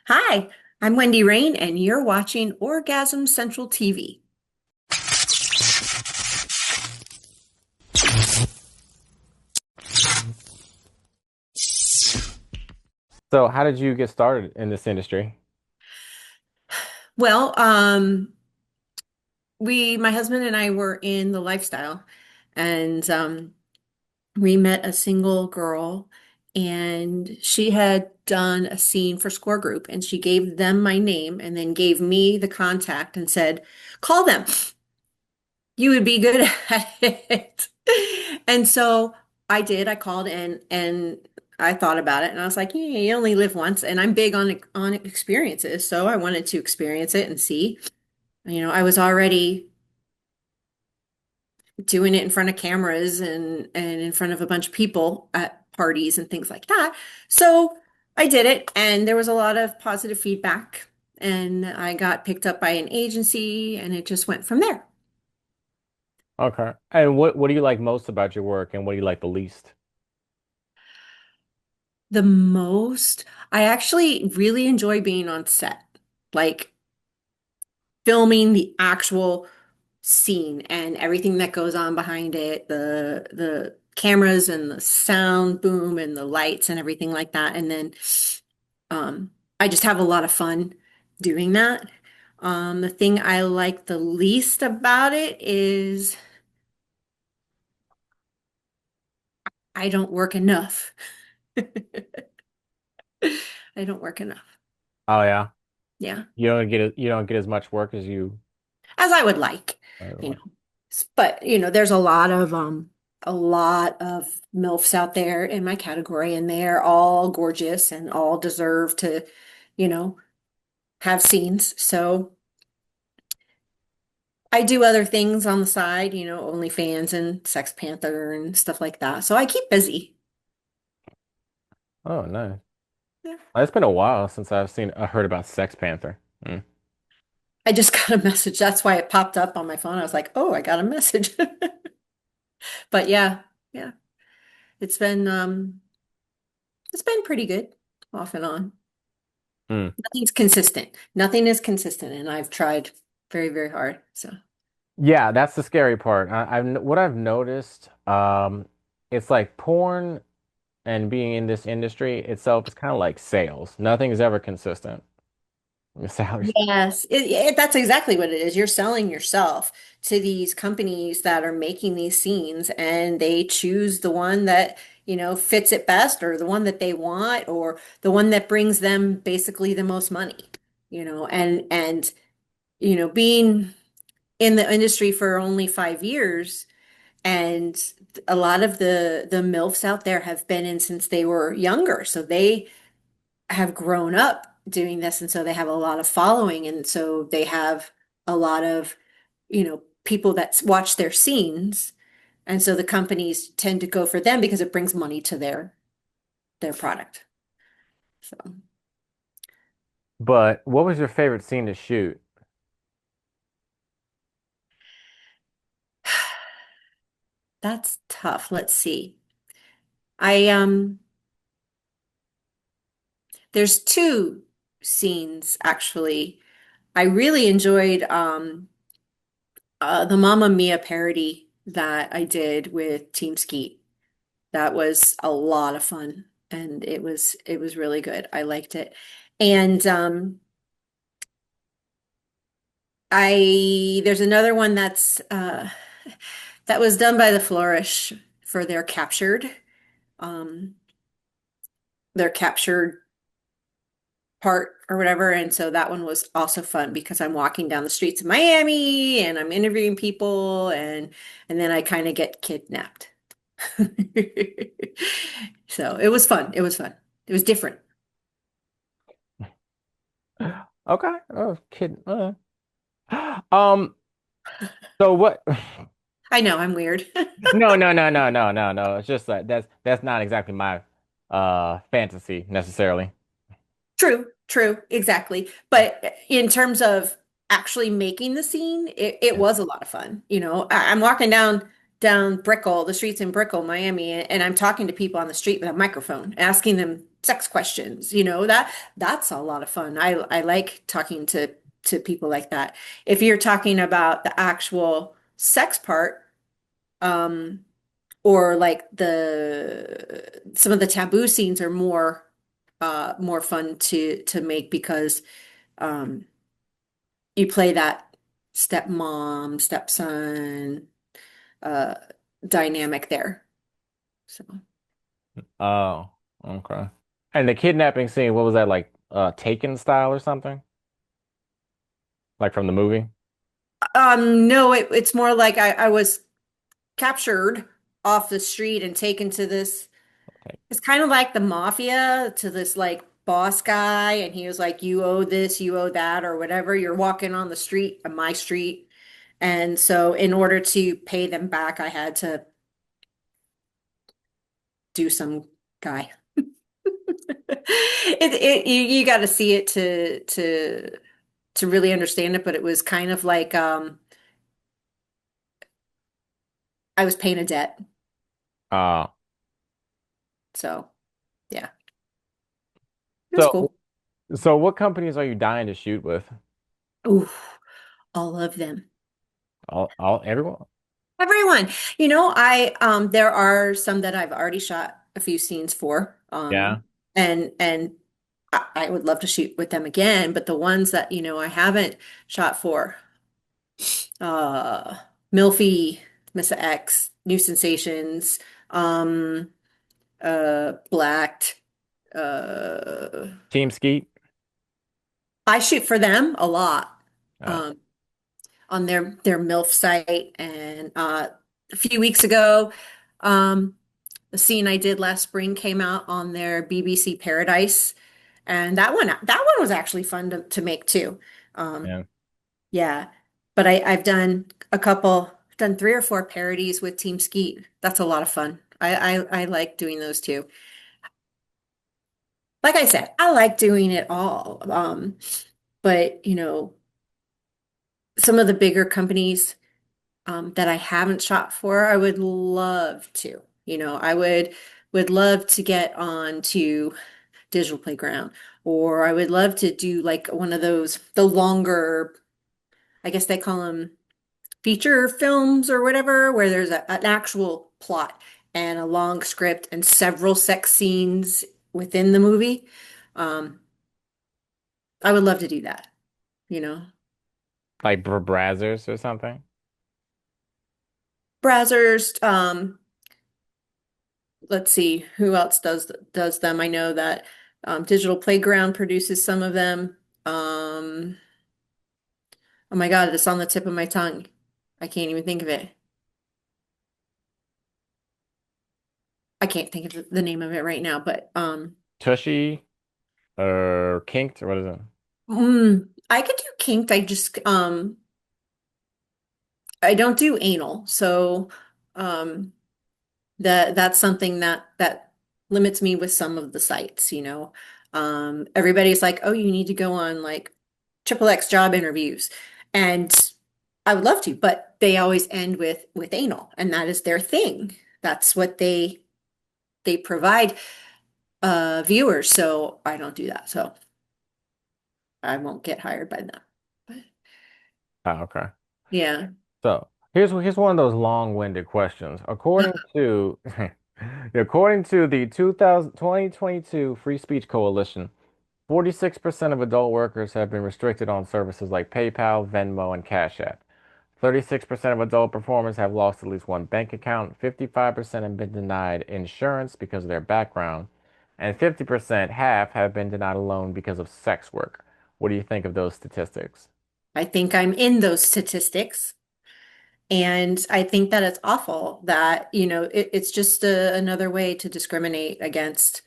Hi, I'm Wendy Raine, and you're watching Orgasm Central TV. So, how did you get started in this industry? Well, my husband and I were in the lifestyle, and we met a single girl, and she had done a scene for Score Group, and she gave them my name and then gave me the contact and said, "Call them. You would be good at it." And so I did. I called and I thought about it and I was like, yeah, you only live once. And I'm big on experiences. So I wanted to experience it and see. I was already doing it in front of cameras and in front of a bunch of people at parties and things like that. So I did it and there was a lot of positive feedback. And I got picked up by an agency and it just went from there. Okay. And what do you like most about your work and what do you like the least? The most, I actually really enjoy being on set, like filming the actual scene and everything that goes on behind it, the cameras and the sound boom and the lights and everything like that. And then I just have a lot of fun doing that. The thing I like the least about it is I don't work enough. I don't work enough. Oh yeah. Yeah. You don't get as much work as you As I would like, you like. know. But there's a lot of MILFs out there in my category, and they're all gorgeous and all deserve to, you know, have scenes. So I do other things on the side, OnlyFans and Sex Panther and stuff like that. So I keep busy. Oh, nice. Yeah. It's been a while since I heard about Sex Panther. Mm. I just got a message. That's why it popped up on my phone. I was like, oh, I got a message. But yeah, yeah, it's been um it's been pretty good off and on. Mm. Nothing's consistent. Nothing is consistent, and I've tried very, very hard. So, Yeah, that's the scary part. What I've noticed, it's like porn and being in this industry itself is kind of like sales. Nothing is ever consistent. Salaries. yes, that's exactly what it is. You're selling yourself to these companies that are making these scenes, and they choose the one that, fits it best, or the one that they want, or the one that brings them basically the most money, being in the industry for only 5 years. And a lot of the MILFs out there have been in since they were younger. So they have grown up doing this. And so they have a lot of following. And so they have a lot of, people that watch their scenes. And so the companies tend to go for them because it brings money to their product. So But what was your favorite scene to shoot? that's tough. Let's see. I there's two scenes actually. I really enjoyed the Mamma Mia parody that I did with Team Skeet. That was a lot of fun and it was really good. I liked it. And I there's another one that was done by the Flourish for um their captured part or whatever. And so that one was also fun because I'm walking down the streets of Miami and I'm interviewing people and then I kind of get kidnapped. So it was fun. It was fun. It was different. Okay. Oh, kid. Um, so what? I know I'm weird. No. It's just that that's not exactly my fantasy necessarily. True, true, exactly. But in terms of actually making the scene, it Yeah. was a lot of fun. I'm walking down down Brickell, the streets in Brickell, Miami, and I'm talking to people on the street with a microphone, asking them sex questions. That's a lot of fun. I like talking to people like that. If you're talking about the actual sex part, um, or like the some of the taboo scenes are more fun to make because um you play that stepmom, stepson uh dynamic there. So Oh, okay. And the kidnapping scene, what was that like? Taken style or something? Like from the movie? no, it's more like I was captured off the street and taken to this. Okay. It's kind of like the mafia to this like boss guy, and he was like, "You owe this, you owe that, or whatever." You're walking on the street, on my street, and so in order to pay them back, I had to do some guy. You got to see it to really understand it, but it was kind of like I was paying a debt. Uh, So yeah, it was so cool. so what companies are you dying to shoot with? Ooh, all of them. All everyone? Everyone. I there are some that I've already shot a few scenes for. Yeah. And I would love to shoot with them again, but the ones that, I haven't shot for, uh Milfy, Missa X, New Sensations, um, Blacked, uh Team Skeet? I shoot for them a lot. Uh, Um on their MILF site and a few weeks ago, um the scene I did last spring came out on their BBC Paradise, and that one was actually fun to make too. Um, yeah. yeah, but I've done a couple, I've done three or four parodies with Team Skeet. That's a lot of fun. I like doing those too. Like I said, I like doing it all. But some of the bigger companies that I haven't shot for, I would love to. I would love to get on to Digital Playground, or I would love to do like one of those, the longer, I guess they call them feature films or whatever, where there's an actual plot and a long script and several sex scenes within the movie. Um, I would love to do that, you know. Like Brazzers or something? Brazzers, let's see who else does them. I know that Digital Playground produces some of them. Um, oh my God, it's on the tip of my tongue. I can't even think of it. I can't think of the name of it right now, but Tushy or Kinked or what is it? I could do kinked. I don't do anal, so um that's something that limits me with some of the sites. Everybody's like, "Oh, you need to go on like triple X job interviews." And I would love to, but they always end with anal, and that is their thing. That's what they provide viewers, so I don't do that. So I won't get hired by them. But Oh, okay. yeah. So here's one of those long-winded questions. According to the 2022 Free Speech Coalition, 46% of adult workers have been restricted on services like PayPal, Venmo, and Cash App. 36% of adult performers have lost at least one bank account. 55% have been denied insurance because of their background. And 50% have been denied a loan because of sex work. What do you think of those statistics? I think I'm in those statistics. And I think that it's awful that, it's just another way to discriminate against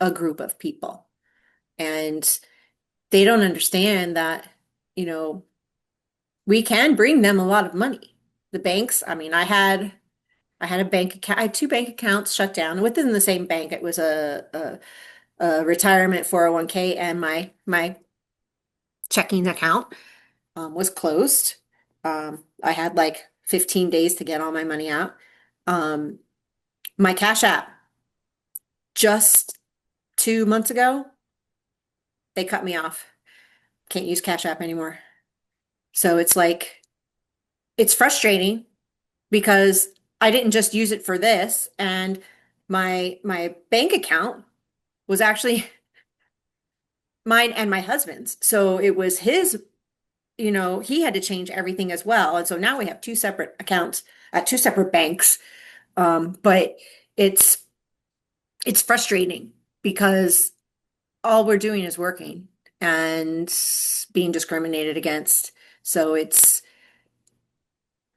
a group of people. And they don't understand that, you know, we can bring them a lot of money. The banks, I mean, I had a bank account, I had two bank accounts shut down within the same bank. It was a retirement 401k, and my checking account was closed. I had like 15 days to get all my money out. Um, my Cash App just 2 months ago, they cut me off. Can't use Cash App anymore. So it's like, it's frustrating because I didn't just use it for this, and my bank account was actually mine and my husband's. So it was his, he had to change everything as well. And so now we have two separate accounts at two separate banks. But it's it's frustrating because all we're doing is working and being discriminated against. So it's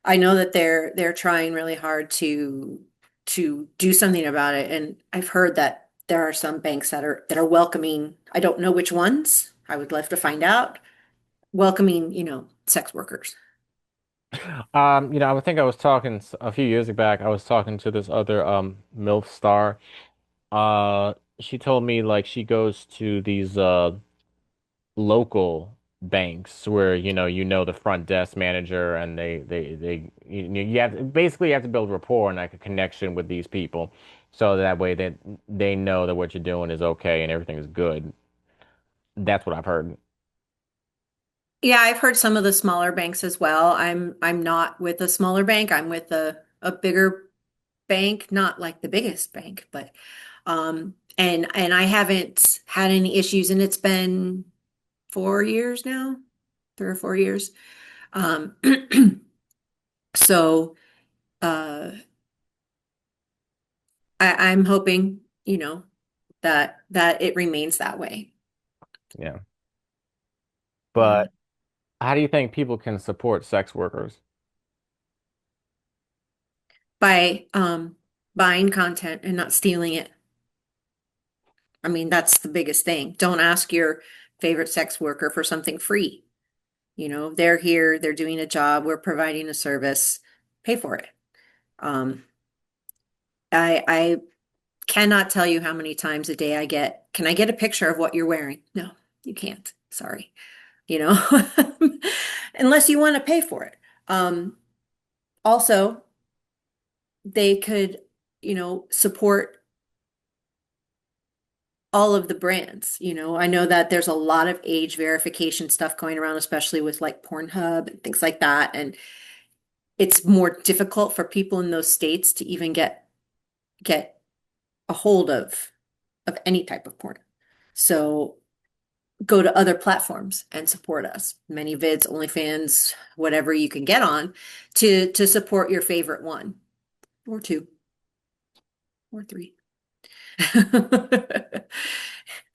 I know that they're trying really hard to do something about it. And I've heard that there are some banks that are welcoming, I don't know which ones. I would love to find out, welcoming, sex workers. I would think I was talking a few years back. I was talking to this other MILF star. She told me like she goes to these local banks where you know the front desk manager, and you have to build rapport and like a connection with these people, so that way that they know that what you're doing is okay and everything is good. That's what I've heard. Yeah, I've heard some of the smaller banks as well. I'm not with a smaller bank. I'm with a bigger bank, not like the biggest bank, but and I haven't had any issues, and it's been 4 years now, 3 or 4 years. Um so uh I'm hoping, that it remains that way. Yeah. Yeah. But how do you think people can support sex workers? By buying content and not stealing it. I mean, that's the biggest thing. Don't ask your favorite sex worker for something free. They're here, they're doing a job, we're providing a service, pay for it. Um, I cannot tell you how many times a day I get, can I get a picture of what you're wearing? No, you can't. Sorry. You know, unless you want to pay for it. Also, they could, support all of the brands. I know that there's a lot of age verification stuff going around, especially with like Pornhub and things like that. And it's more difficult for people in those states to even get a hold of any type of porn. So go to other platforms and support us. ManyVids, OnlyFans, whatever you can get on to support your favorite one or two or three.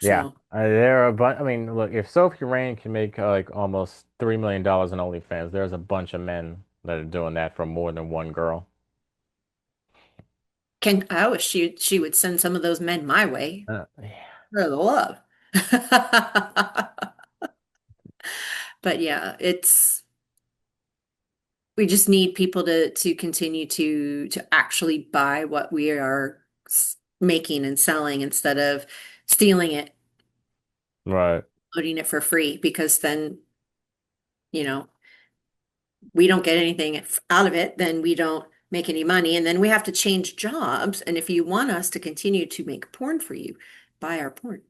Yeah, So there are a bunch. I mean, look, if Sophie Rain can make like almost $3 million in OnlyFans, there's a bunch of men that are doing that for more than one girl. I wish she would send some of those men my way Yeah. for the love. But yeah, we just need people to continue to actually buy what we are making and selling instead of stealing it, Right. loading it for free, because then, you know, we don't get anything out of it, then we don't make any money, and then we have to change jobs. And if you want us to continue to make porn for you, buy our porn.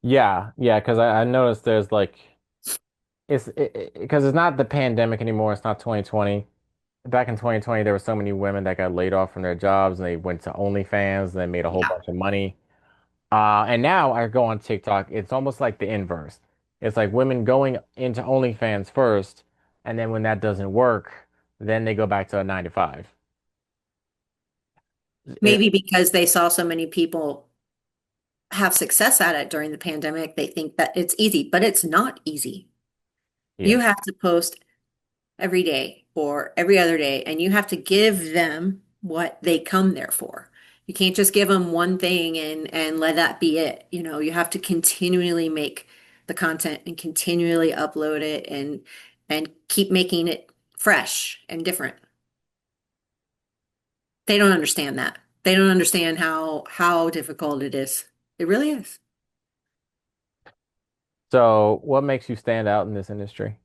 Yeah, yeah, because I noticed there's like because it's not the pandemic anymore. It's not 2020. Back in 2020, there were so many women that got laid off from their jobs and they went to OnlyFans and they made a whole Yeah. bunch of money. And now I go on TikTok, it's almost like the inverse. It's like women going into OnlyFans first, and then when that doesn't work, then they go back to a 9 to 5. It, Maybe because they saw so many people have success at it during the pandemic, they think that it's easy, but it's not easy. yeah. You have to post every day or every other day, and you have to give them what they come there for. You can't just give them one thing and let that be it. You have to continually make the content and continually upload it and keep making it fresh and different. They don't understand that. They don't understand how difficult it is. It really is. So, what makes you stand out in this industry?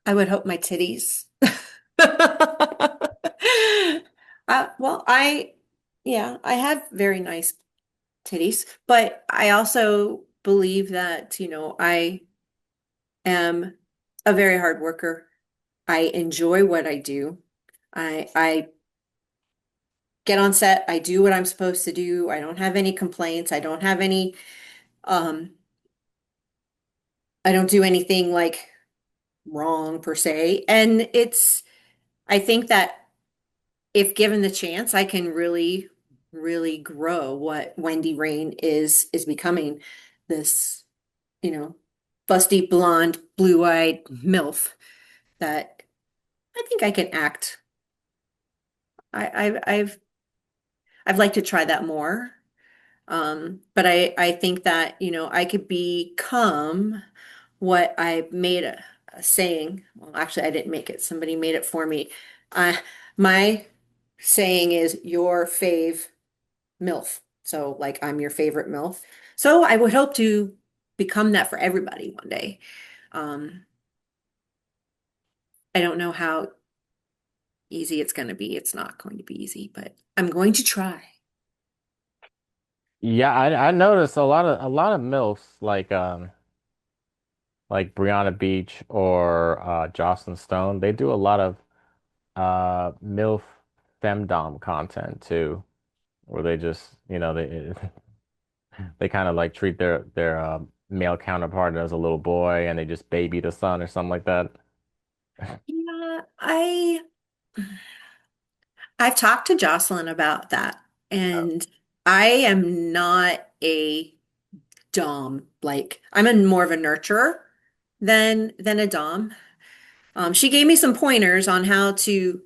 I would hope my titties. Well, yeah, I have very nice titties, but I also believe that, I am a very hard worker. I enjoy what I do. I get on set, I do what I'm supposed to do. I don't have any complaints. Um, I don't do anything like wrong per se. And I think that if given the chance, I can really, really grow what Wendy Raine is becoming, this, you know, busty blonde, blue-eyed MILF that I think I can act. I've liked to try that more. But I think that, I could become what I made a saying. Well, actually, I didn't make it. Somebody made it for me. My saying is your fave MILF. So, like, I'm your favorite MILF. So, I would hope to become that for everybody one day. Um, I don't know how easy it's going to be. It's not going to be easy, but I'm going to try. Yeah, I noticed a lot of MILFs like Brianna Beach or Jocelyn Stone. They do a lot of MILF femdom content too, where they just they kind of like treat their male counterpart as a little boy and they just baby the son or something like that. Yeah, I've talked to Jocelyn about that, and I am not a dom. Like, I'm more of a nurturer than a dom. She gave me some pointers on how to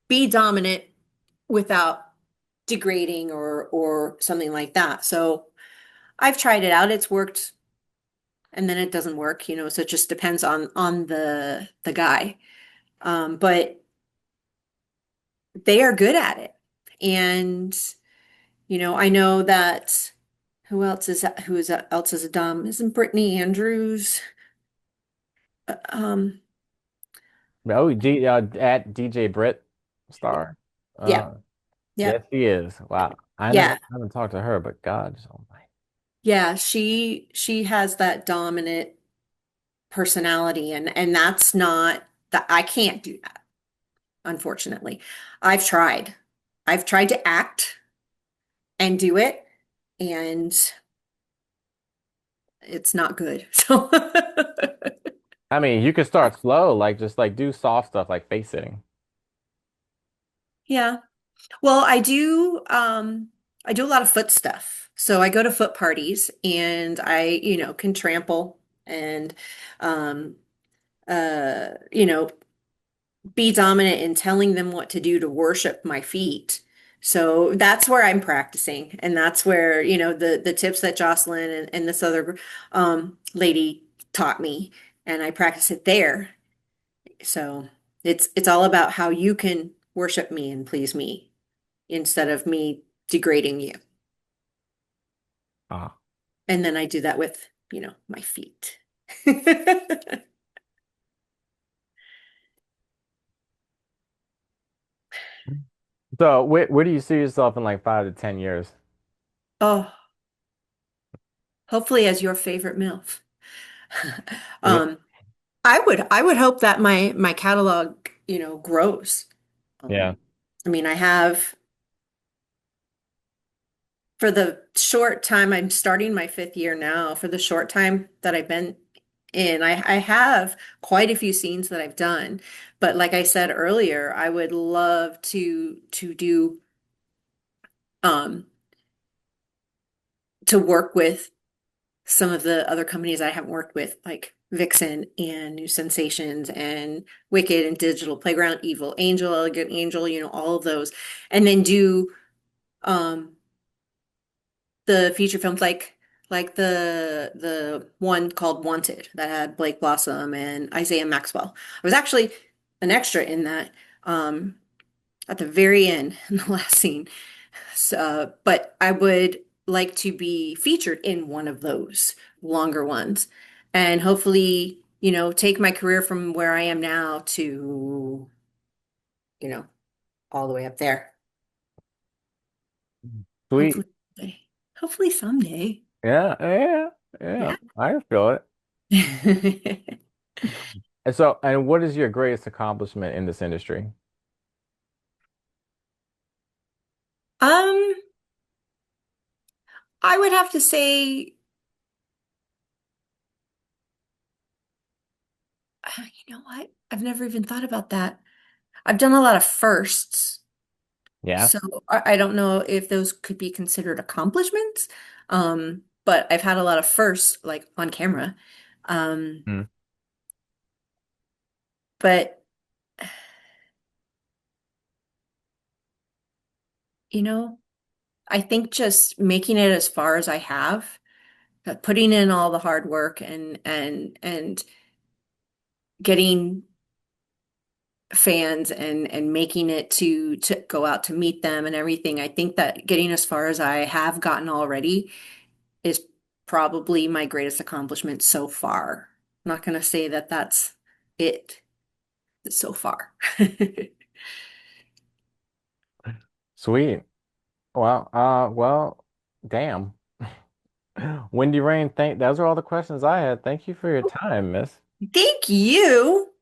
be dominant without degrading or something like that. So I've tried it out. It's worked, and then it doesn't work, so it just depends on the guy. But they are good at it. And I know that who else is a dom? Isn't Brittany Andrews? Um, Oh, at DJ Brit Star. yeah, yeah, Yes, he is. Wow. yeah, I haven't talked to her, but God, oh my. yeah. She has that dominant personality, and that's not that I can't do that, unfortunately. I've tried. I've tried to act and do it, and it's not good. So I mean, you could start slow, like just like do soft stuff like face sitting. yeah. Well, I do a lot of foot stuff. So I go to foot parties and I, can trample and um uh, you know, be dominant in telling them what to do to worship my feet. So that's where I'm practicing. And that's where, the tips that Jocelyn and this other lady taught me. And I practice it there. So it's all about how you can worship me and please me instead of me degrading you. Ah. And then I do that with, my feet. So where do you see yourself in like 5 to 10 years? Oh, hopefully as your favorite MILF. Yeah. Um, I would hope that my catalog, grows. Yeah. Um, I mean, I have for the short time I'm starting my fifth year now, for the short time that I've been in, I have quite a few scenes that I've done. But like I said earlier, I would love um to work with some of the other companies I haven't worked with, like Vixen and New Sensations and Wicked and Digital Playground, Evil Angel, Elegant Angel, all of those, and then do um the feature films like the one called Wanted that had Blake Blossom and Isaiah Maxwell. I was actually an extra in that um at the very end in the last scene. So, but I would like to be featured in one of those longer ones. And hopefully, take my career from where I am now to, you know, all the way up there. Sweet. Hopefully someday. Hopefully someday. Yeah, yeah, yeah. Yeah. I feel it. And so, and what is your greatest accomplishment in this industry? Um, I would have to say, you know what? I've never even thought about that. I've done a lot of firsts, Yeah. so I don't know if those could be considered accomplishments. But I've had a lot of firsts, like on camera. Um, Hmm. but you know, I think just making it as far as I have, putting in all the hard work and getting fans and making it to go out to meet them and everything. I think that getting as far as I have gotten already is probably my greatest accomplishment so far. I'm not going to say that that's it so far. Sweet. Well, well, damn. Wendy Raine, those are all the questions I had. Thank you for your time, miss. Thank you.